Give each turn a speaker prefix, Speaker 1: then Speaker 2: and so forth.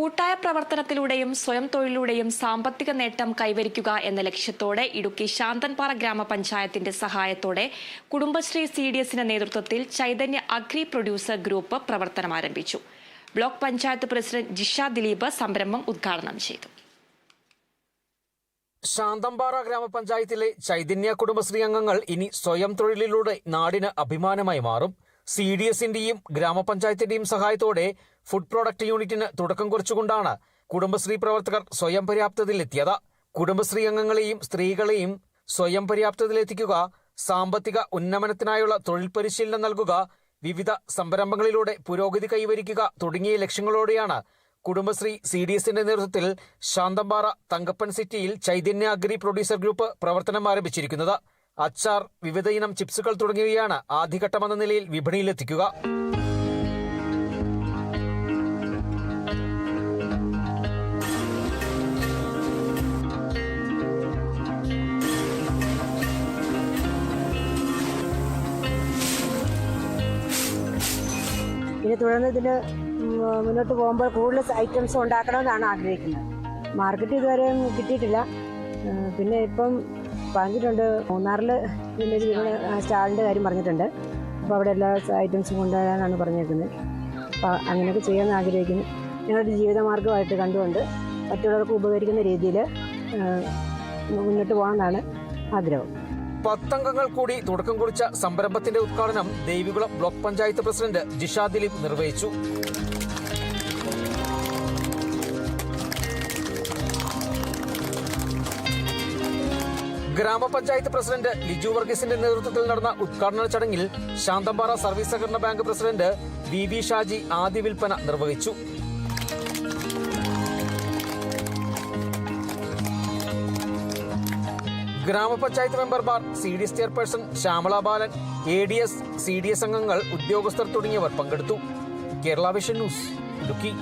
Speaker 1: കൂട്ടായ പ്രവർത്തനത്തിലൂടെയും സ്വയം തൊഴിലിലൂടെയും സാമ്പത്തിക നേട്ടം കൈവരിക്കുക എന്ന ലക്ഷ്യത്തോടെ ഇടുക്കി ശാന്തൻപാറ ഗ്രാമപഞ്ചായത്തിന്റെ സഹായത്തോടെ കുടുംബശ്രീ CDSന്റെ നേതൃത്വത്തിൽ ചൈതന്യ അഗ്രി പ്രൊഡ്യൂസർ ഗ്രൂപ്പ് പ്രവർത്തനം ആരംഭിച്ചു. ബ്ലോക്ക് പഞ്ചായത്ത് പ്രസിഡന്റ് ജിഷ ദിലീപ് സംരംഭം ഉദ്ഘാടനം ചെയ്തു.
Speaker 2: ശാന്തൻപാറ ഗ്രാമപഞ്ചായത്തിലെ ചൈതന്യ കുടുംബശ്രീ അംഗങ്ങൾ ഇനി സ്വയം തൊഴിലിലൂടെ നാടിന് അഭിമാനമായി മാറും. CDSന്റെയും ഗ്രാമപഞ്ചായത്തിന്റെയും സഹായത്തോടെ ഫുഡ് പ്രോഡക്റ്റ് യൂണിറ്റിന് തുടക്കം കുറിച്ചുകൊണ്ടാണ് കുടുംബശ്രീ പ്രവർത്തകർ സ്വയം പര്യാപ്തതയിലെത്തിയത്. കുടുംബശ്രീ അംഗങ്ങളെയും സ്ത്രീകളെയും സ്വയം പര്യാപ്തതയിലെത്തിക്കുക, സാമ്പത്തിക ഉന്നമനത്തിനായുള്ള തൊഴിൽ പരിശീലനം നൽകുക, വിവിധ സംരംഭങ്ങളിലൂടെ പുരോഗതി കൈവരിക്കുക തുടങ്ങിയ ലക്ഷ്യങ്ങളോടെയാണ് കുടുംബശ്രീ CDSന്റെ നേതൃത്വത്തിൽ ശാന്തൻപാറ തങ്കപ്പൻ സിറ്റിയിൽ ചൈതന്യ അഗ്രി പ്രൊഡ്യൂസർ ഗ്രൂപ്പ് പ്രവർത്തനം ആരംഭിച്ചിരിക്കുന്നത്. അച്ചാർ, വിവിധ ഇനം ചിപ്സുകൾ തുടങ്ങിയവയാണ് ആദ്യഘട്ടമെന്ന നിലയിൽ വിപണിയിലെത്തിക്കുക.
Speaker 3: ഇനി തുടർന്ന് ഇതിന് മുന്നോട്ട് പോകുമ്പോൾ കൂടുതൽ ഐറ്റംസ് ഉണ്ടാക്കണമെന്നാണ് ആഗ്രഹിക്കുന്നത്. മാർക്കറ്റ് ഇതുവരെ കിട്ടിയിട്ടില്ല. പിന്നെ ഇപ്പം പറഞ്ഞിട്ടുണ്ട്, മൂന്നാറിൽ പിന്നെ സ്റ്റാളിൻ്റെ കാര്യം പറഞ്ഞിട്ടുണ്ട്. അപ്പോൾ അവിടെ എല്ലാ ഐറ്റംസും കൊണ്ടുവരാനാണ് പറഞ്ഞേക്കുന്നത്. അപ്പോൾ അങ്ങനെയൊക്കെ ചെയ്യാമെന്ന് ആഗ്രഹിക്കുന്നു. ഞങ്ങളുടെ ജീവിതമാർഗ്ഗമായിട്ട് കണ്ടുകൊണ്ട് മറ്റുള്ളവർക്ക് ഉപകരിക്കുന്ന രീതിയിൽ മുന്നോട്ട് പോകാമെന്നാണ് ആഗ്രഹം.
Speaker 2: 10 അംഗങ്ങൾ കൂടി തുടക്കം കുറിച്ച സംരംഭത്തിന്റെ ഉദ്ഘാടനം ദേവികുളം ബ്ലോക്ക് പഞ്ചായത്ത് പ്രസിഡന്റ് ജിഷ ദിലീപ് നിർവഹിച്ചു. ഗ്രാമപഞ്ചായത്ത് പ്രസിഡന്റ് ലിജു വർഗീസിന്റെ നേതൃത്വത്തിൽ നടന്ന ഉദ്ഘാടന ചടങ്ങിൽ ശാന്തൻപാറ സർവീസ് സഹകരണ ബാങ്ക് പ്രസിഡന്റ് VV ഷാജി ആദ്യ വിൽപ്പന നിർവഹിച്ചു. ഗ്രാമപഞ്ചായത്ത് മെമ്പർമാർ, CDS ചെയർപേഴ്സൺ ശ്യാമള ബാലൻ, ADS, CDS അംഗങ്ങൾ, ഉദ്യോഗസ്ഥർ തുടങ്ങിയവർ പങ്കെടുത്തു. Kerala vision news, Idukki.